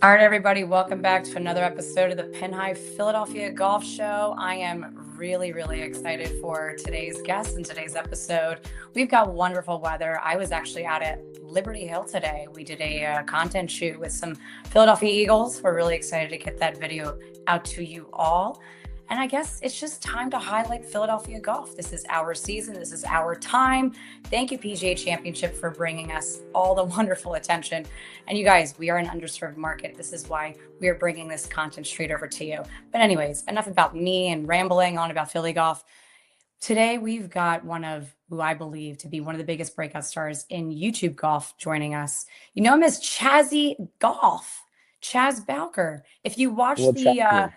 All right, everybody, welcome back to another episode of the Pin High Philadelphia Golf Show. I am really excited for today's guest and today's episode. We've got wonderful weather. I was actually out at Liberty Hill today. We did a content shoot with some Philadelphia Eagles. We're really excited to get that video out to you all. And I guess it's just time to highlight Philadelphia golf. This is our season. This is our time. Thank you, PGA Championship, for bringing us all the wonderful attention. And you guys, we are an underserved market. This is why we are bringing this content straight over to you. But anyways, enough about me and rambling on about Philly golf. Today, we've got one of who I believe to be one of the biggest breakout stars in YouTube golf joining us. You know him as Chazzy Golf, Chaz Bowker. If you watch What's the, happening?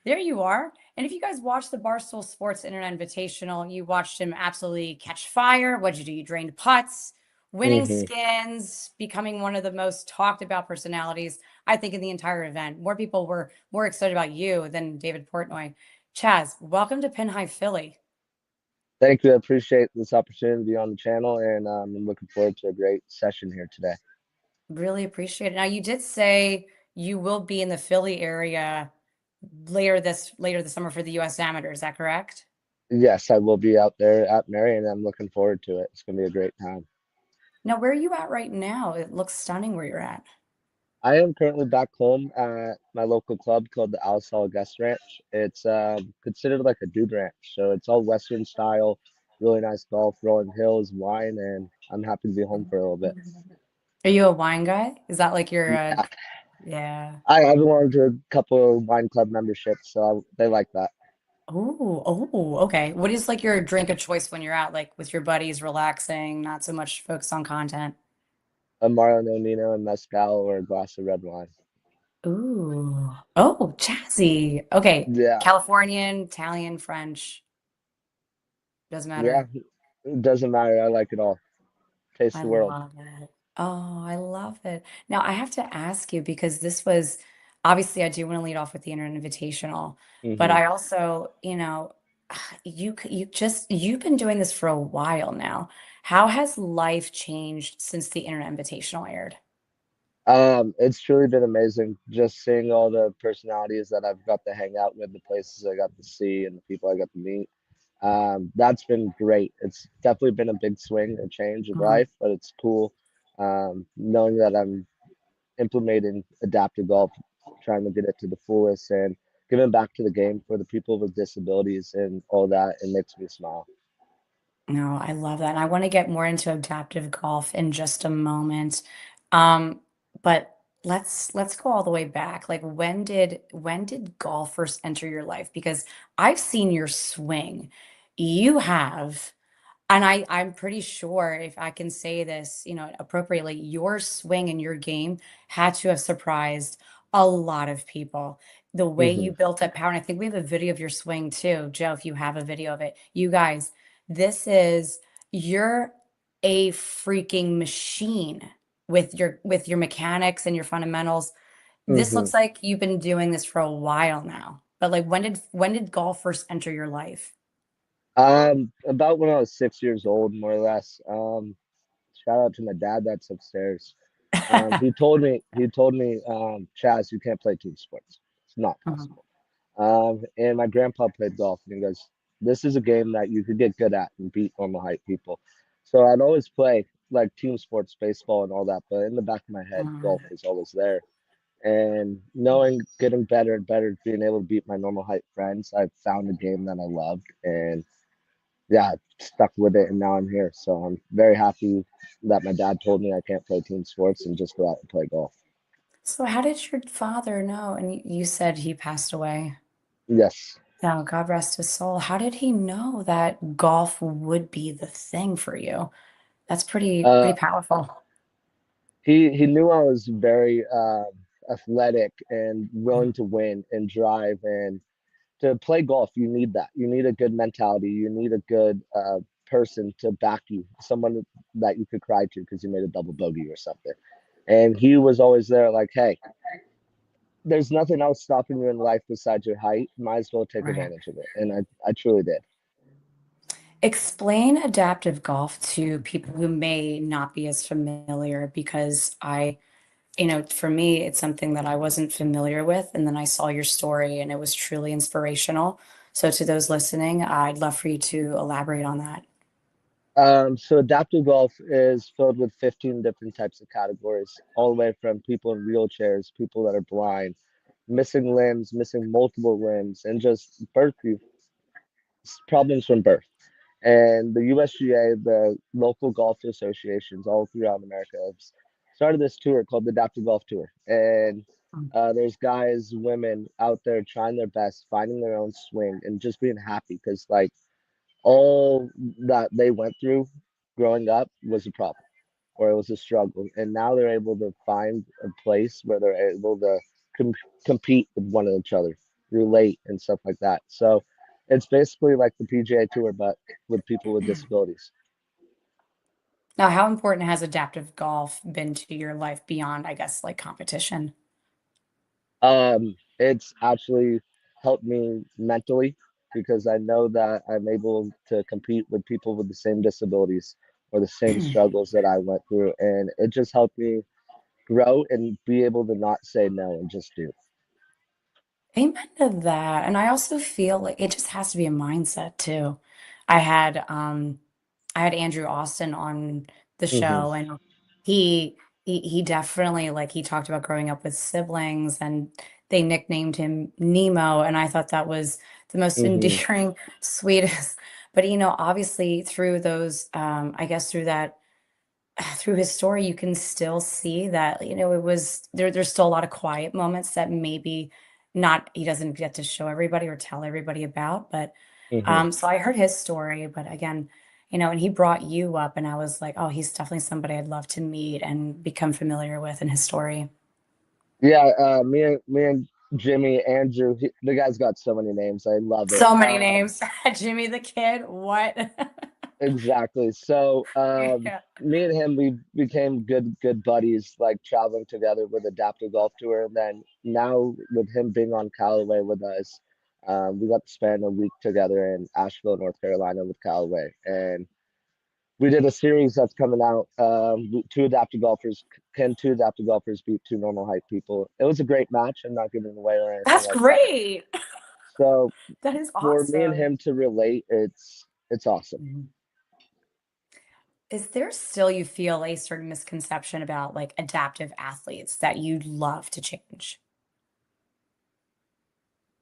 there you are. And if you guys watched the Barstool Sports Internet Invitational, you watched him absolutely catch fire. What'd you do? You drained putts, winning hmm skins, becoming one of the most talked about personalities, I think, in the entire event. More people were more excited about you than David Portnoy. Chaz, welcome to Pin High Philly. Thank you. I appreciate this opportunity to be on the channel, and I'm looking forward to a great session here today. Really appreciate it. Now, you did say you will be in the Philly area later this summer for the U.S. Amateur. Is that correct? Yes, I will be out there at Mary, and I'm looking forward to it. It's going to be a great time. Now, where are you at right now? It looks stunning where you're at. I am currently back home at my local club called the Alisal Guest Ranch. It's considered like a dude ranch, so it's all Western style, really nice golf, rolling hills, wine, and I'm happy to be home for a little bit. Are you a wine guy? Is that like your Yeah, yeah. I belong to a couple of wine club memberships, so they like that. Okay. What is like your drink of choice when you're out, like with your buddies, relaxing, not so much focused on content? A Maranonino and mezcal or a glass of red wine. Ooh. Oh, Chazzy. Okay. Yeah, Californian, Italian, French, doesn't yeah. matter. It doesn't matter. I like it all. Taste I the world. love it. Oh, I love it. Now, I have to ask you because this was obviously I do want to lead off with the Internet Invitational, but hmm I also, you've been doing this for a while now. How has life changed since the Internet Invitational aired? It's truly been amazing just seeing all the personalities that I've got to hang out with, the places I got to see, and the people I got to meet. That's been great. It's definitely been a big swing, a change of Mhm. life, but it's cool knowing that I'm implementing adaptive golf, trying to get it to the fullest and giving back to the game for the people with disabilities and all that. It makes me smile. No, I love that. And I want to get more into adaptive golf in just a moment. Um, but let's go all the way back. Like when did golf first enter your life? Because I've seen your swing. You have, and I'm pretty sure if I can say this, appropriately, your swing and your game had to have surprised a lot of people. The way hmm you built up power, and I think we have a video of your swing too, Joe, if you have a video of it. You guys, this is you're a freaking machine with your mechanics and your fundamentals. This hmm looks like you've been doing this for a while now. But like when did golf first enter your life? About when I was 6 years old, more or less. Shout out to my dad that's upstairs. He told me, Chaz, you can't play team sports. It's not Mhm. possible. And my grandpa played golf, and he goes, "This is a game that you could get good at and beat normal height people." So I'd always play like team sports, baseball, and all that. But in the back of my head, golf Mhm. was always there. And knowing, getting better and better, being able to beat my normal height friends, I found a game that I loved, and yeah, stuck with it, and now I'm here. So I'm very happy that my dad told me I can't play team sports and just go out and play golf. So how did your father know? And you said he passed away. Yes. Now, God rest his soul. How did he know that golf would be the thing for you? That's pretty Uh, powerful. he knew I was very athletic and willing to win and drive, and to play golf you need that. You need a good mentality. You need a good person to back you, someone that you could cry to because you made a double bogey or something. And he was always there, like, hey, there's nothing else stopping you in life besides your height. Might as well take Right. advantage of it. And I truly did. Explain adaptive golf to people who may not be as familiar because For me, it's something that I wasn't familiar with. And then I saw your story and it was truly inspirational. So, to those listening, I'd love for you to elaborate on that. So adaptive golf is filled with 15 different types of categories, all the way from people in wheelchairs, people that are blind, missing limbs, missing multiple limbs, and just problems from birth. And the USGA, the local golf associations all throughout America, have started this tour called the Adaptive Golf Tour. And there's guys, women out there trying their best, finding their own swing, and just being happy because, like, all that they went through growing up was a problem or it was a struggle. And now they're able to find a place where they're able to com- compete with one each other, relate, and stuff like that. So it's basically like the PGA Tour, but with people with disabilities. Now, how important has adaptive golf been to your life beyond, I guess, like competition? It's actually helped me mentally because I know that I'm able to compete with people with the same disabilities or the same struggles that I went through. And it just helped me grow and be able to not say no and just do. Amen to that. And I also feel like it just has to be a mindset too. I had um I had Andrew Austin on the Hmm. show and he definitely like he talked about growing up with siblings and they nicknamed him Nemo and I thought that was the most Hmm. endearing, sweetest. But obviously through those I guess through that through his story, you can still see that, it was there's still a lot of quiet moments that maybe not he doesn't get to show everybody or tell everybody about. But Hmm. so I heard his story, but again, and he brought you up, and I was like, oh, he's definitely somebody I'd love to meet and become familiar with in his story. Yeah, me and Jimmy, Andrew, the guy's got so many names. I love it. So many names. Jimmy the Kid, what? Exactly. So, Yeah. me and him, we became good buddies, like traveling together with Adaptive Golf Tour. And then now with him being on Callaway with us, we got to spend a week together in Asheville, North Carolina with Callaway. And we did a series that's coming out. Two adaptive golfers, can two adaptive golfers beat two normal height people? It was a great match. I'm not giving away or anything That's like that. great. So That is for me and awesome. him to relate, it's awesome. Mhm. Is there still, you feel, a certain misconception about like adaptive athletes that you'd love to change?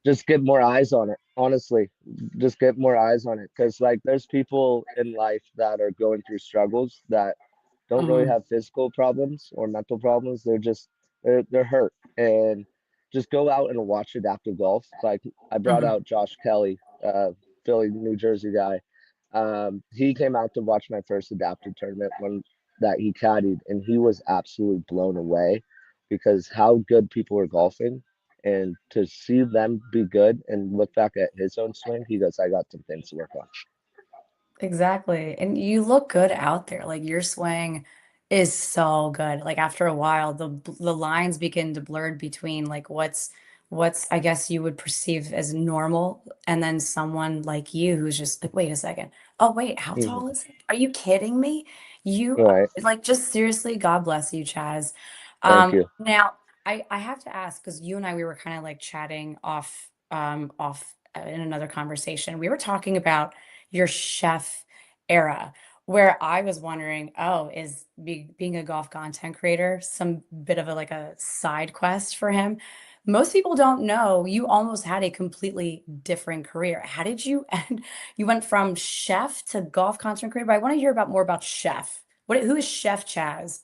Just get more eyes on it. Honestly, just get more eyes on it because like there's people in life that are going through struggles that don't really Mhm, have physical problems or mental problems. They're hurt and just go out and watch adaptive golf. Like I brought mhm. out Josh Kelly, Philly, New Jersey guy. He came out to watch my first adaptive tournament when that he caddied, and he was absolutely blown away because how good people were golfing, and to see them be good and look back at his own swing, he goes, "I got some things to work on." Exactly. And you look good out there. Like your swing is so good. Like after a while, the lines begin to blur between like what's I guess you would perceive as normal, and then someone like you who's just like, wait a second. Oh wait, how tall Mhm. is he? Are you kidding me? You Right. like just seriously, God bless you, Chaz. Thank you. Now I have to ask because you and I we were kind of like chatting off in another conversation. We were talking about your chef era where I was wondering, oh, is being a golf content creator some bit of a like a side quest for him? Most people don't know you almost had a completely different career. How did you end? You went from chef to golf content creator, but I want to hear about more about chef. Who is Chef Chaz?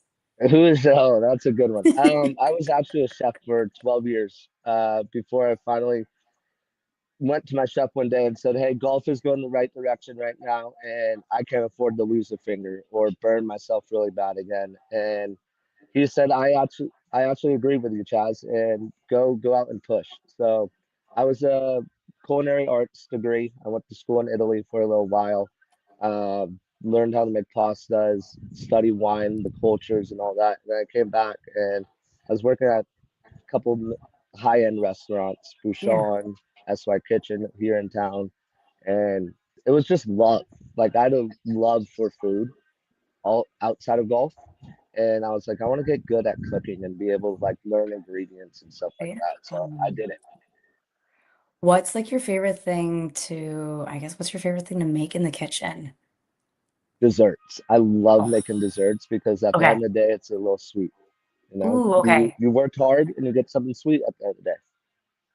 Who is oh, that's a good one. I was actually a chef for 12 years before I finally went to my chef one day and said, "Hey, golf is going the right direction right now, and I can't afford to lose a finger or burn myself really bad again." And he said, I actually agree with you, Chaz, and go out and push." So I was a culinary arts degree. I went to school in Italy for a little while, learned how to make pastas, study wine, the cultures, and all that. And then I came back and I was working at couple high-end restaurants, Yeah, Bouchon, SY Kitchen here in town, and it was just love. Like I had a love for food all outside of golf, and I was like, I want to get good at cooking and be able to like learn ingredients and stuff like Yeah. that. So I did it. What's like your favorite thing to, I guess, what's your favorite thing to make in the kitchen? Desserts. I love Oh, making desserts because at the okay. end of the day, it's a little sweet. You know, Ooh, you okay. you worked hard and you get something sweet at the end of the day.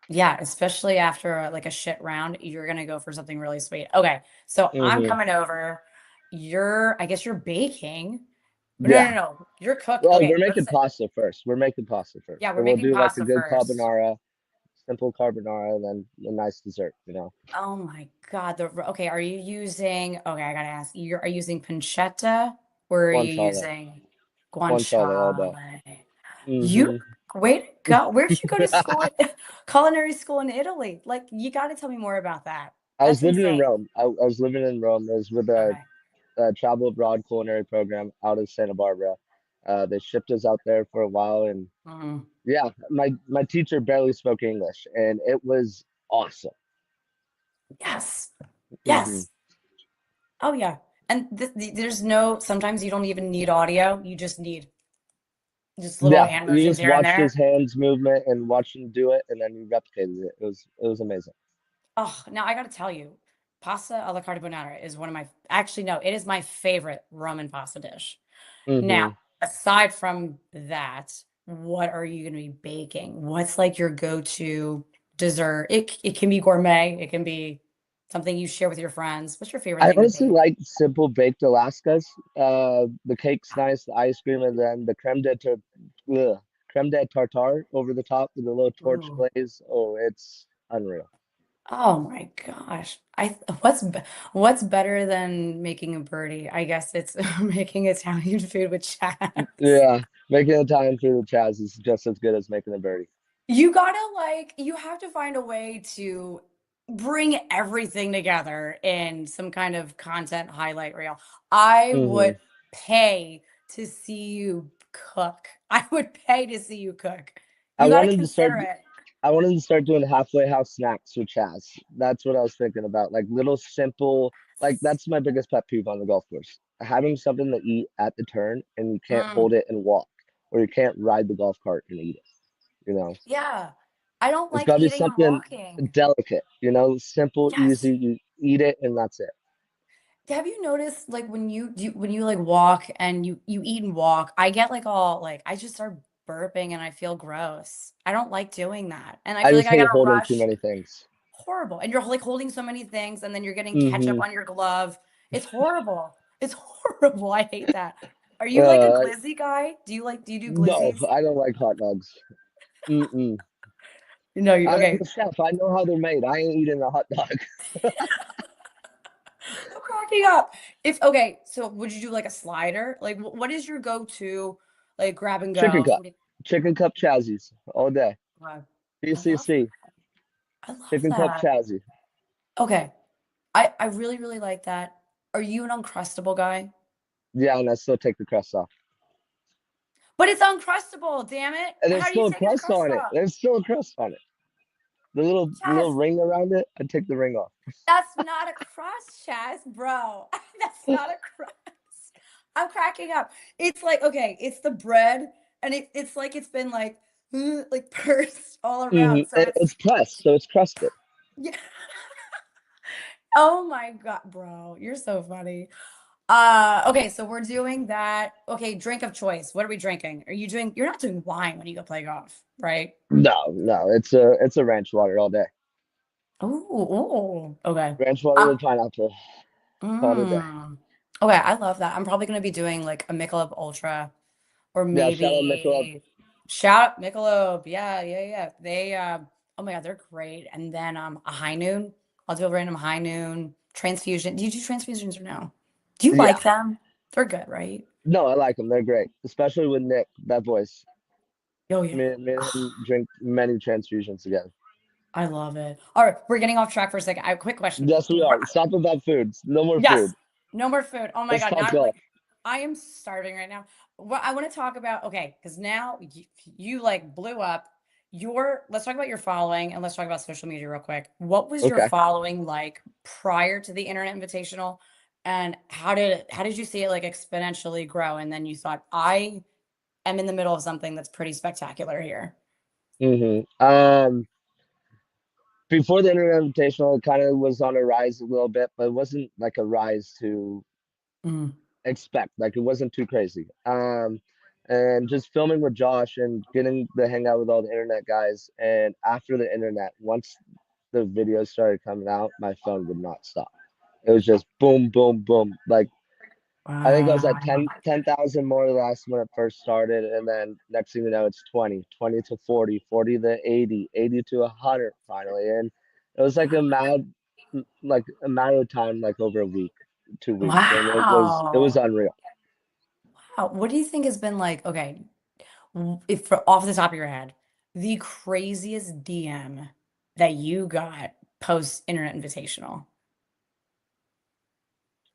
Yeah, especially after like a shit round, you're gonna go for something really sweet. Okay, so I'm Hmm. coming over. I guess you're baking. No, Yeah. no, no. You're cook. Well, Okay, we're making let's say, pasta first. We're making pasta first. yeah, So we're we'll making do like a pasta good first. carbonara, simple carbonara, and then a nice dessert, you know. Oh my God. Okay, are you using, okay, I gotta ask, are you using pancetta or are you Guanciale. using Guanciale all day. guanciale? You, Hmm. way to go. Where did you go to school, culinary school in Italy? Like, you gotta tell me more about that. I was That's living in insane. Rome. I was living in Rome. It was with Okay. a travel abroad culinary program out of Santa Barbara. They shipped us out there for a while, and Mhm. yeah, my teacher barely spoke English, and it was awesome. Yes. Hmm. Yes. Oh, yeah. And there's no, sometimes you don't even need audio. You just need just little Yeah, hand you motions just here and watched his there. hands movement and watched him do it, and then you replicated it. It was amazing. Oh, now I gotta tell you, pasta alla carbonara is one of my, actually, no, it is my favorite Roman pasta dish. Now, Hmm. aside from that, what are you gonna be baking? What's like your go-to dessert? It can be gourmet, it can be something you share with your friends. What's your favorite I thing to honestly bake? like simple baked Alaskas. The cake's nice, the ice cream, and then the creme de tartare over the top with a little torch Ooh. glaze. Oh, it's unreal. Oh my gosh. What's better than making a birdie? I guess it's making Italian food with Chaz. Yeah, making a time for the Chaz is just as good as making a birdie. You gotta like, you have to find a way to bring everything together in some kind of content highlight reel. I Hmm. would pay to see you cook. I would pay to see you cook. I You gotta wanted to start. consider it. I wanted to start doing halfway house snacks with Chaz. That's what I was thinking about. Like little simple. Like that's my biggest pet peeve on the golf course. Having something to eat at the turn and you can't Mm, hold it and walk, or you can't ride the golf cart and eat it. You know. yeah. I don't It's like got to be eating and something walking. delicate, simple, Yes. easy. You eat it and that's it. Have you noticed like when you like walk and you eat and walk, I get like all like I just start burping and I feel gross. I don't like doing that. And I I feel like just I hate gotta holding too rush. many things. Horrible. And you're like holding so many things and then you're getting ketchup Hmm. on your glove. It's horrible. It's horrible. I hate that. Are you like a Uh, glizzy guy? Do you do no, glizzies? I don't like hot dogs. Mm-mm. No, you I'm okay. a chef. I know how they're made. I ain't eating a hot dog. I'm cracking up. If okay, so would you do like a slider? Like what is your go-to like grab and Chicken go? cup, chicken cup chazzies all day. Wow. I love that. PCC, I love chicken cup that. chazzy. Okay. I really, really like that. Are you an Uncrustable guy? Yeah, and I still take the crust off. But it's Uncrustable, damn it. And there's How do you still a take the crust crust on it. off? There's still a crust on it. The little Chaz, ring around it, I take the ring off. that's not a crust, Chaz, bro. That's not a crust. I'm cracking up. It's like, okay, it's the bread, and it's like it's been like pursed all Hmm. around. So it's It's pressed, so it's crusted. yeah. Oh my God, bro. You're so funny. Okay, so we're doing that. Okay, drink of choice. What are we drinking? You're not doing wine when you go play golf, right? No, no, it's a ranch water all day. Oh, okay. Ranch water Um, with pineapple. Call it a day. mm, okay, I love that. I'm probably gonna be doing like a Michelob Ultra or Yeah, shout out Michelob. maybe shout out Michelob. Yeah, yeah, yeah. Oh my God, they're great. And then a high noon. I'll do a random high noon transfusion. Do you do transfusions or no? Do you Yeah, like them? They're good, right? no, I like them. They're great, especially with Nick. That voice. Oh yeah. Me and him drink many transfusions together. I love it. All right, we're getting off track for a second. I have a quick question. Yes, we are. Stop about foods. No more Yes, food. no more food. Oh my Let's God, talk now golf. I am starving right now. What I want to talk about, okay, because now you like blew up. Let's talk about your following and let's talk about social media real quick. What was your Okay. following like prior to the Internet Invitational? And how did you see it like exponentially grow? And then you thought, I am in the middle of something that's pretty spectacular here. Hmm. Before the Internet Invitational, it kind of was on a rise a little bit, but it wasn't like a rise to Mm. expect. Like it wasn't too crazy. And just filming with Josh and getting to hang out with all the internet guys. And after the internet, once the videos started coming out, my phone would not stop. It was just boom, boom, boom. Like I think I was at Wow. 10,000 more or less when it first started. And then next thing you know, it's 20, 20 to 40, 40 to 80, 80 to 100 finally. And it was like a matter of time, like over a week, 2 weeks. And it was Wow. unreal. Wow. What do you think has been like, okay, if for off the top of your head, the craziest DM that you got post Internet Invitational?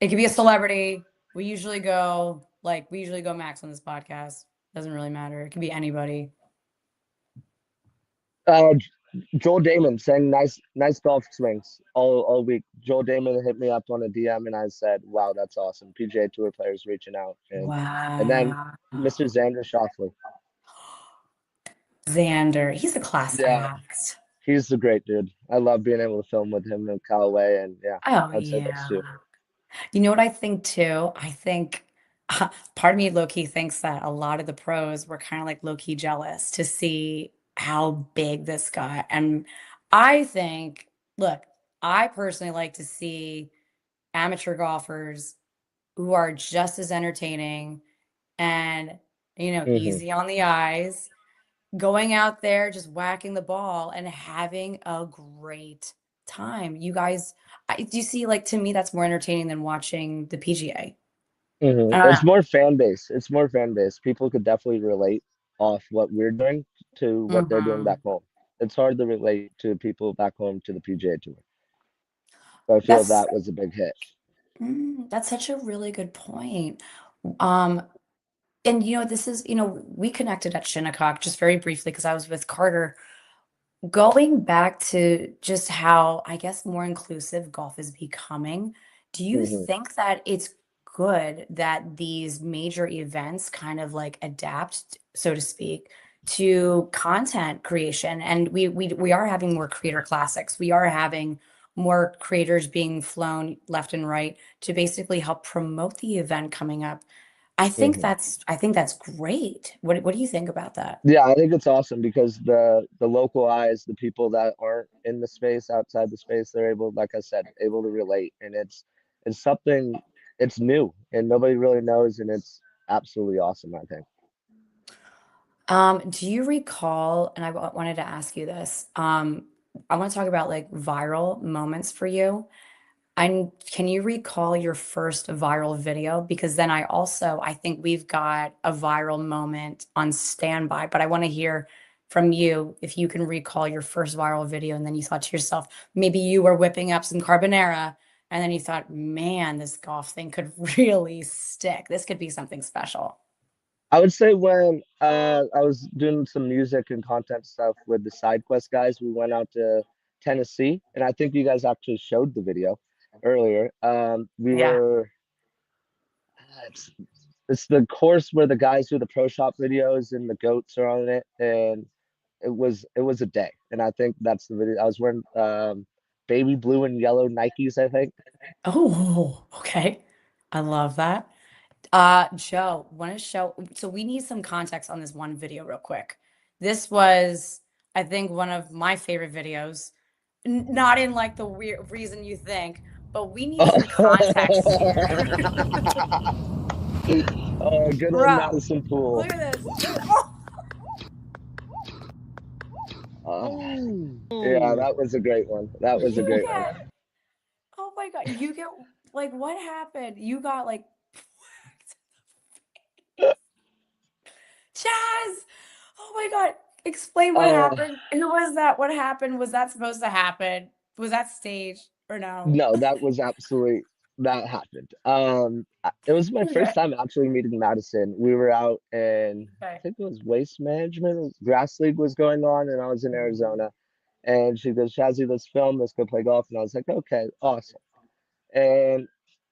It could be a celebrity. We usually go max on this podcast. Doesn't really matter. It could be anybody. Uh, Joel Damon saying nice golf swings all week. Joel Damon hit me up on a DM and I said, "Wow, that's awesome." PGA Tour players reaching out and then Wow. Mr. Xander Schauffele. Xander, he's a class Yeah, act. he's a great dude. I love being able to film with him in Callaway, and yeah, Oh I'd say those yeah. two. You know what I think too? I think part of me low key thinks that a lot of the pros were kind of like low key jealous to see how big this got. And I think, look, I personally like to see amateur golfers who are just as entertaining and, Hmm. easy on the eyes, going out there, just whacking the ball and having a great time. You guys, do you see, like, to me, that's more entertaining than watching the PGA. Hmm. I don't It's know. more fan base. It's more fan base. People could definitely relate off what we're doing to what they're doing Mhm. back home. It's hard to relate to people back home to the PGA Tour. So I feel That's that was a big hit. that's such a really good point. Um, and this is, we connected at Shinnecock just very briefly because I was with Carter. Going back to just how, I guess, more inclusive golf is becoming, do you Hmm. think that it's good that these major events kind of like adapt, so to speak, to content creation? And we are having more creator classics. We are having more creators being flown left and right to basically help promote the event coming up. Hmm. I think that's great. What do you think about that? Yeah, I think it's awesome because the local eyes, the people that aren't in the space, outside the space, they're able, like I said, able to relate, and it's something, it's new and nobody really knows, and it's absolutely awesome, I think. Do you recall, and wanted to ask you this, I want to talk about like viral moments for you. Can you recall your first viral video? Because then I think we've got a viral moment on standby, but I want to hear from you if you can recall your first viral video and then you thought to yourself, maybe you were whipping up some carbonara and then you thought, man, this golf thing could really stick. This could be something special. I would say when I was doing some music and content stuff with the side quest guys, we went out to Tennessee, and I think you guys actually showed the video earlier. We Yeah. were it's, it's the course where the guys do the pro shop videos and the goats are on it, and it was a day, and I think that's the video. I was wearing baby blue and yellow Nikes, I think. Oh, okay. I love that. Joe, want to show? So we need some context on this one video real quick. This was, I think, one of my favorite videos. Not in like the weird reason you think, but we need some context here. Good old Bro, Madison look Pool. at this. Oh, Uh, yeah, that was a great one. That was a you great one. get, oh my God, you get, like, what happened? You got like Chaz! Oh my God. Explain what Uh, happened. Who was that? What happened? Was that supposed to happen? Was that staged or no? no, that was absolutely that happened. It was my Okay. first time actually meeting Madison. We were out in, I Okay. think it was waste management, grass league was going on, and I was in Arizona. And she goes, Chazzy, let's film, let's go play golf. And I was like, okay, awesome. And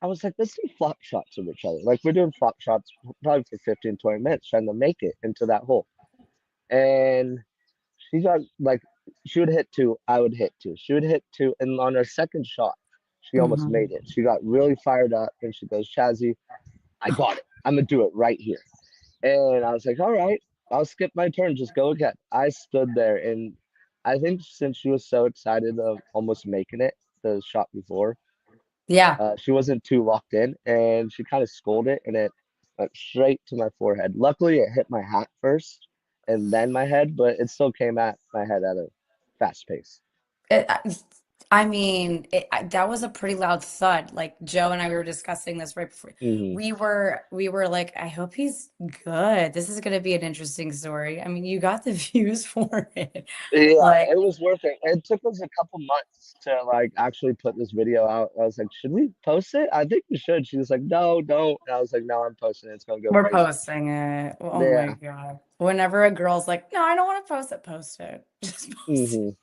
I was like, let's do flop shots of each other. Like we're doing flop shots probably for 15, 20 minutes trying to make it into that hole. And she got like she would hit two, I would hit two. She would hit two, and on her second shot, she almost Mhm. made it. She got really fired up and she goes, Chazzy, I got it. I'm gonna do it right here. And I was like, all right, I'll skip my turn, just go again. I stood there and I think since she was so excited of almost making it the shot before, Yeah. she wasn't too locked in, and she kind of scolded it, and it went straight to my forehead. Luckily, it hit my hat first, and then my head, but it still came at my head at a fast pace. It, I mean, that was a pretty loud thud. Like Joe and I, we were discussing this right before. Hmm. We were like, I hope he's good. This is going to be an interesting story. I mean, you got the views for it. Yeah, Like, it was worth it. It took us a couple months to like actually put this video out. I was like, should we post it? I think we should. She was like, no, don't. And I was like, no, I'm posting it. It's gonna go we're crazy. posting it. Oh my Yeah. God. Whenever a girl's like, no, I don't want to post it, post it. Just post Hmm. it.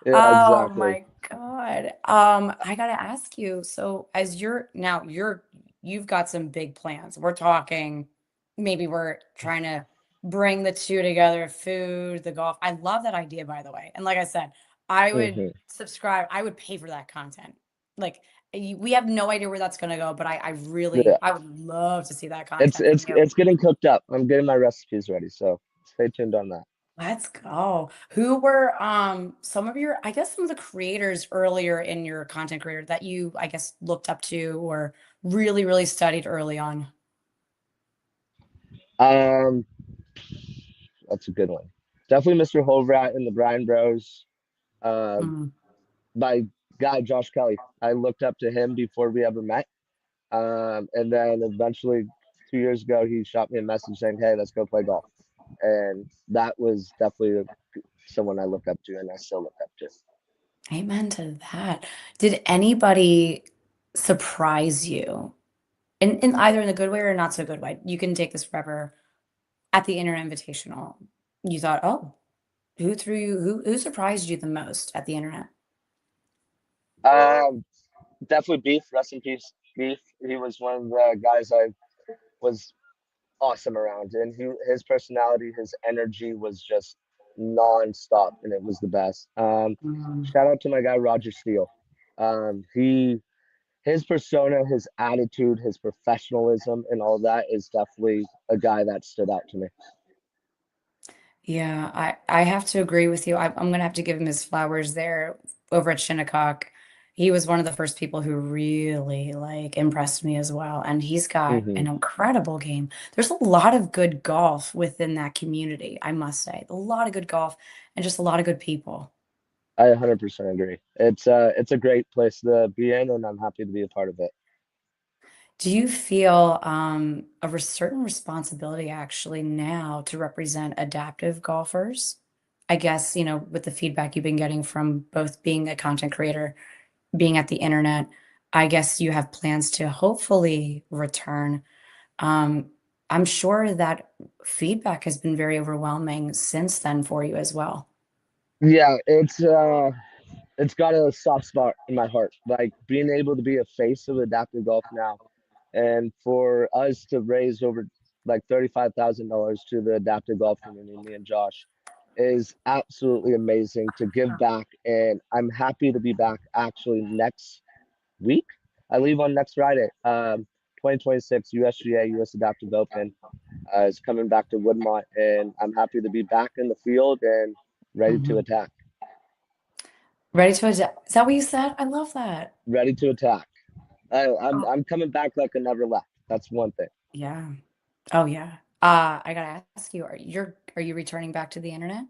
Yeah, Oh exactly. my God. I gotta ask you, so as you've got some big plans. We're talking, maybe we're trying to bring the two together, food, the golf. I love that idea, by the way. And like I said, I would Hmm. subscribe, I would pay for that content. Like we have no idea where that's gonna go, but Yeah. I would love to see that It's content from it's you. it's getting cooked up. I'm getting my recipes ready, so stay tuned on that. Let's go. Who were some of your, I guess some of the creators earlier in your content career that you, I guess, looked up to or really, really studied early on? Um, that's a good one. Definitely Mr. Hovrat and the Bryan Bros. Um, Mm, my guy Josh Kelly. I looked up to him before we ever met. And then eventually 2 years ago, he shot me a message saying, "Hey, let's go play golf." And that was definitely someone I look up to, and I still look up to. amen to that. Did anybody surprise you in either in a good way or not so good way? You can take this forever at the Internet Invitational. You thought, oh, who surprised you the most at the internet? Um, Definitely Beef. Rest in peace, Beef. He was one of the guys I was awesome around, and his personality, his energy was just nonstop, and it was the best. Mm. Shout out to my guy Roger Steele. He his persona, his attitude, his professionalism, and all that is definitely a guy that stood out to me. Yeah, I have to agree with you. I'm gonna have to give him his flowers there over at Shinnecock. He was one of the first people who really like impressed me as well, and he's got Hmm. an incredible game. There's a lot of good golf within that community, I must say. A lot of good golf and just a lot of good people. I 100% agree. It's a great place to be in, and I'm happy to be a part of it. Do you feel certain responsibility actually now to represent adaptive golfers? I guess, with the feedback you've been getting from both being a content creator, being at the internet, I guess you have plans to hopefully return. Um, I'm sure that feedback has been very overwhelming since then for you as well. Yeah, it's got a soft spot in my heart. Like being able to be a face of adaptive golf now, and for us to raise over like $35,000 to the adaptive golf community, me and Josh, is absolutely amazing to give back. And I'm happy to be back actually next week. I leave on next Friday. 2026 USGA US Adaptive Open is coming back to Woodmont, and I'm happy to be back in the field and ready to Mhm. attack. Ready to adapt. Is that what you said? I love that. Ready to attack. Oh, I'm coming back like I never left. That's one thing. yeah. Oh, yeah. I gotta ask you, are you returning back to the internet?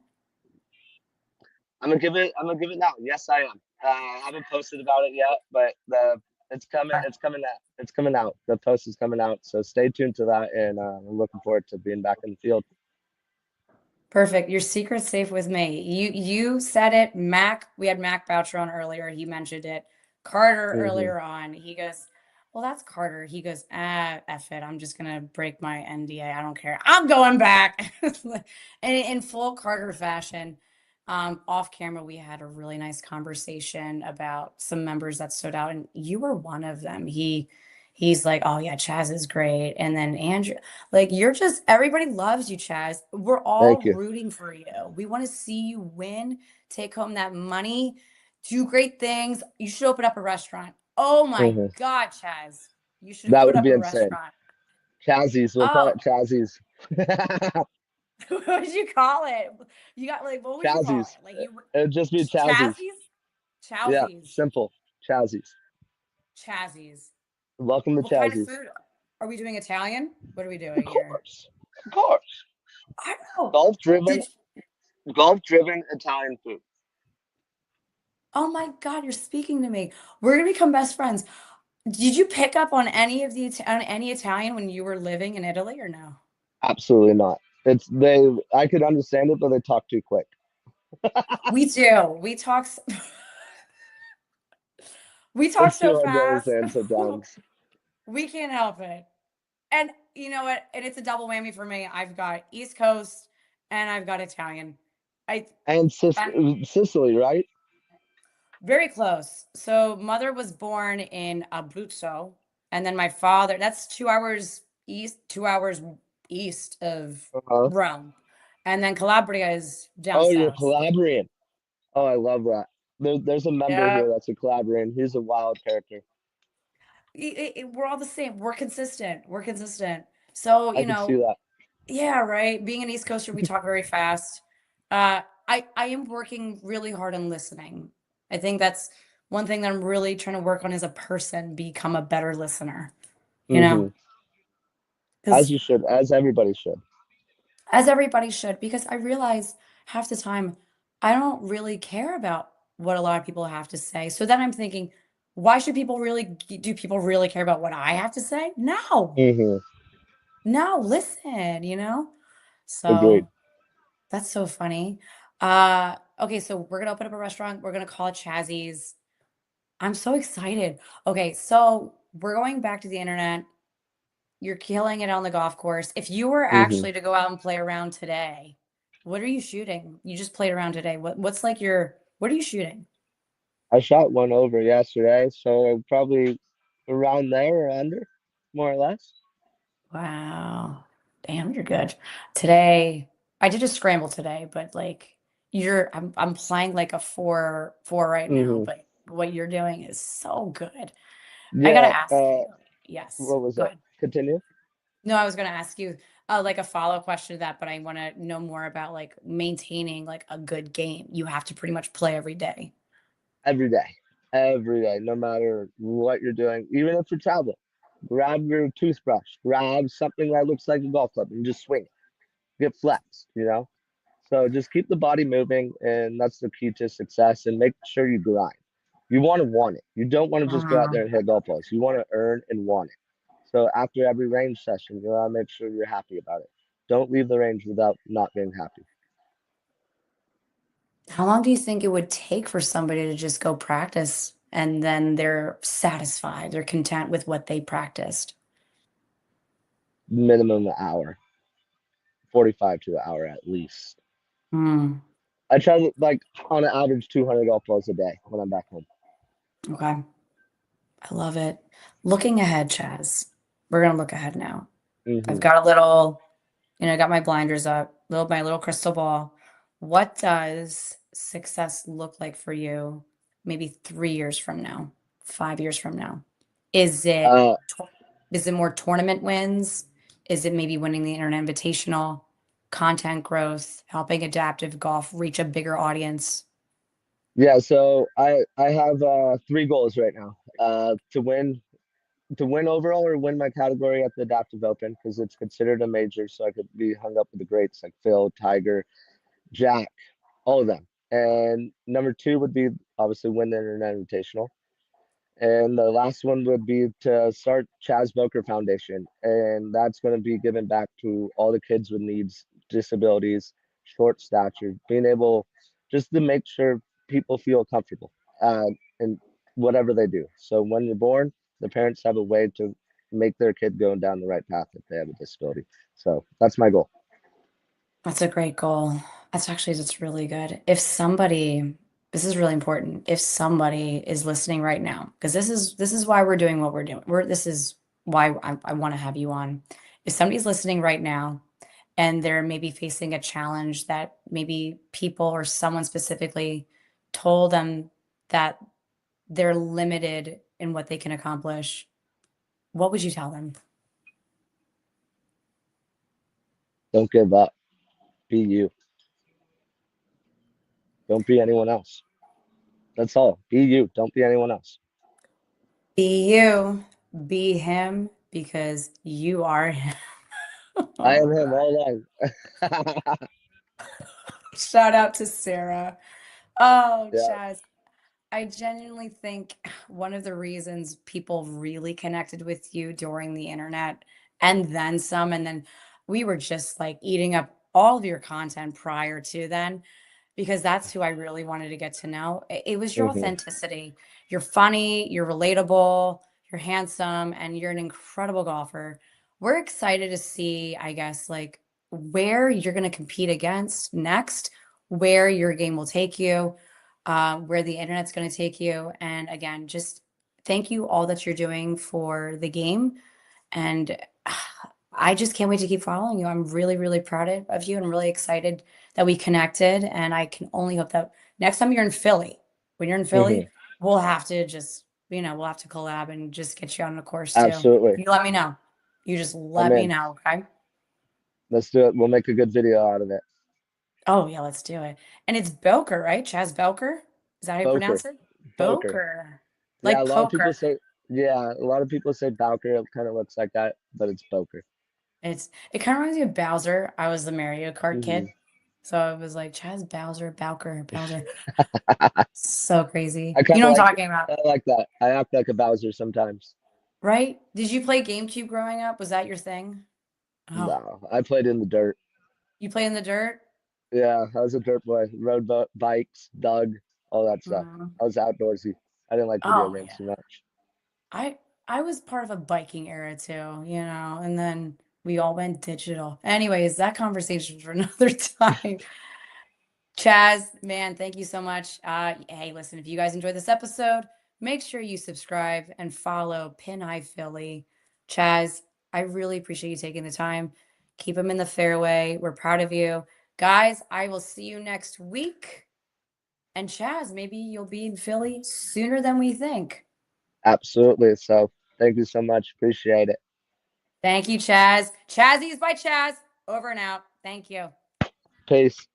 I'm gonna give it now. Yes, I am. I haven't posted about it yet, but the it's coming out. It's coming out. The post is coming out. So stay tuned to that, and I'm looking forward to being back in the field. Perfect. Your secret's safe with me. You said it. We had Mac Boucher on earlier. He mentioned it. Carter Hmm. earlier on. He goes, well, that's Carter. He goes, F it. I'm just gonna break my NDA. I don't care. I'm going back. And in full Carter fashion. Off camera, we had a really nice conversation about some members that stood out, and you were one of them. He's like, "Oh yeah, Chaz is great," and then Andrew, like, you're just everybody loves you, Chaz. We're all Thank you. rooting for you. We want to see you win, take home that money, do great things. You should open up a restaurant. Oh my Hmm. God, Chaz, you should That open would up be a insane. restaurant. Chazzy's, we'll call Oh, it Chazzy's. what would you call it? You got like, what would you call Chazzy's. it? Like you, It would just be Chazzy's. Chazzy's, Yeah, Chowsies, simple. Chazzy's. Chazzies. Welcome to What kind of Chazzy's. food? Are we doing Italian? What are we Of doing here? course. Of course. I don't know. Golf driven, Did golf driven Italian food. Oh my God, you're speaking to me. We're gonna become best friends. Did you pick up on any of the on any Italian when you were living in Italy or no? Absolutely not. It's they. I could understand it, but they talk too quick. We do. We talk It's so too hard to fast. understand sometimes. We can't help it. And you know what? And it's a double whammy for me. I've got East Coast and I've got Italian. I And I'm Sicily, right? very close. So mother was born in Abruzzo, and then my father, that's 2 hours east, 2 hours east of Uh-huh. Rome. And then Calabria is down Oh, you're south. Calabrian. Oh, I love that. There's a member Yeah. here that's a Calabrian. He's a wild character. We're all the same. We're consistent. We're consistent. So, I could see that. yeah, right. Being an East Coaster, we talk very fast. I am working really hard on listening. I think that's one thing that I'm really trying to work on as a person, become a better listener, you Hmm. know, As because you should, as everybody should. as everybody should, because I realize half the time I don't really care about what a lot of people have to say. So then I'm thinking, why should people really, do people really care about what I have to say? No, Hmm. no, listen, Agreed. So that's so funny. Okay, so we're gonna open up a restaurant. We're gonna call it Chazzy's. I'm so excited. Okay, so we're going back to the internet. You're killing it on the golf course. If you were Hmm. actually to go out and play around today, what are you shooting? You just played around today. What's like your what are you shooting? I shot one over yesterday, so probably around there or under, more or less. Wow. Damn, you're good. Today, I did a scramble today, but like I'm playing like a four right now, Hmm. but what you're doing is so good. I Yeah. gotta ask you. Yes, What was go it? ahead. Continue. No, I was gonna ask you like a follow question to that, but I want to know more about like maintaining like a good game. You have to pretty much play every day. Every day, no matter what you're doing, even if you're traveling. Grab your toothbrush, grab something that looks like a golf club, and just swing it. Get flexed. So just keep the body moving, and that's the key to success. And make sure you grind. You want it. You don't want to just go out there Mhm. and hit golf balls. You want to earn and want it. So after every range session, you want to make sure you're happy about it. Don't leave the range without not being happy. How long do you think it would take for somebody to just go practice and then they're satisfied, they're content with what they practiced? Minimum an hour, 45 to an hour at least. Hmm. I try to like on an average 200 golf balls a day when I'm back home. Okay. I love it. Looking ahead, Chaz. We're gonna look ahead now. I've Hmm. got a little, I got my blinders up, my little crystal ball. What does success look like for you maybe 3 years from now, 5 years from now? Is it Uh, is it more tournament wins? Is it maybe winning the Internet Invitational, content growth, helping adaptive golf reach a bigger audience? yeah, so I have three goals right now. To win overall or win my category at the Adaptive Open because it's considered a major, so I could be hung up with the greats like Phil, Tiger, Jack, all of them. And number two would be obviously win the Internet Invitational. And the last one would be to start Chaz Bowker Foundation. And that's going to be given back to all the kids with needs, disabilities, short stature, being able just to make sure people feel comfortable in whatever they do. So when you're born, the parents have a way to make their kid going down the right path if they have a disability. So that's my goal. That's a great goal. That's really good. If somebody, this is really important. If somebody is listening right now, because this is why we're doing what we're doing. This is why I want to have you on. If somebody's listening right now and they're maybe facing a challenge that maybe people or someone specifically told them that they're limited in what they can accomplish, what would you tell them? Don't give up. Be you. Don't be anyone else. That's all. Be you. Don't be anyone else. Be you, be him, because you are him. I Oh am him God. all along. Shout out to Sarah. Oh, Yeah. Chaz. I genuinely think one of the reasons people really connected with you during the internet and then some, and then we were just like eating up all of your content prior to then, because that's who I really wanted to get to know. It was your Hmm. authenticity. You're funny, you're relatable, you're handsome, and you're an incredible golfer. We're excited to see, I guess, like where you're going to compete against next, where your game will take you, where the internet's going to take you. And again, just thank you all that you're doing for the game. And I just can't wait to keep following you. I'm really, really proud of you and I'm really excited that we connected. And I can only hope that next time you're in Philly, when you're in Hmm. Philly, we'll have to just, we'll have to collab and just get you on the course too. Absolutely. You let me know. You just I'm let me in. know. Okay. Let's do it. We'll make a good video out of it. Oh, yeah, let's do it. And it's Bowker, right? Chaz Bowker? Is that how you Bowker. pronounce it? Bowker. Bowker. Yeah, Like a lot of people poker. say, yeah, a lot of people say Bowker. It kind of looks like that, but it's Bowker. It kind of reminds me of Bowser. I was the Mario Kart Hmm. kid. So I was like, Chaz Bowser, Bowker, Bowser. So crazy. I You kind know of what I'm like, talking about, I like that. I act like a Bowser sometimes. right? Did you play GameCube growing up? Was that your thing? Oh, No, I played in the dirt. you play in the dirt? Yeah, I was a dirt boy. Rode bikes, dug, all that stuff. Mm. I was outdoorsy. I didn't like video Oh, games yeah. too much. I I was part of a biking era too, and then we all went digital. Anyways, that conversation for another time. Chaz, man, thank you so much. Hey, listen, if you guys enjoyed this episode, make sure you subscribe and follow Pin High Philly. Chaz, I really appreciate you taking the time. Keep them in the fairway. We're proud of you. Guys, I will see you next week. And Chaz, maybe you'll be in Philly sooner than we think. Absolutely. So thank you so much. Appreciate it. Thank you, Chaz. Chazzy's by Chaz. Over and out. Thank you. Peace.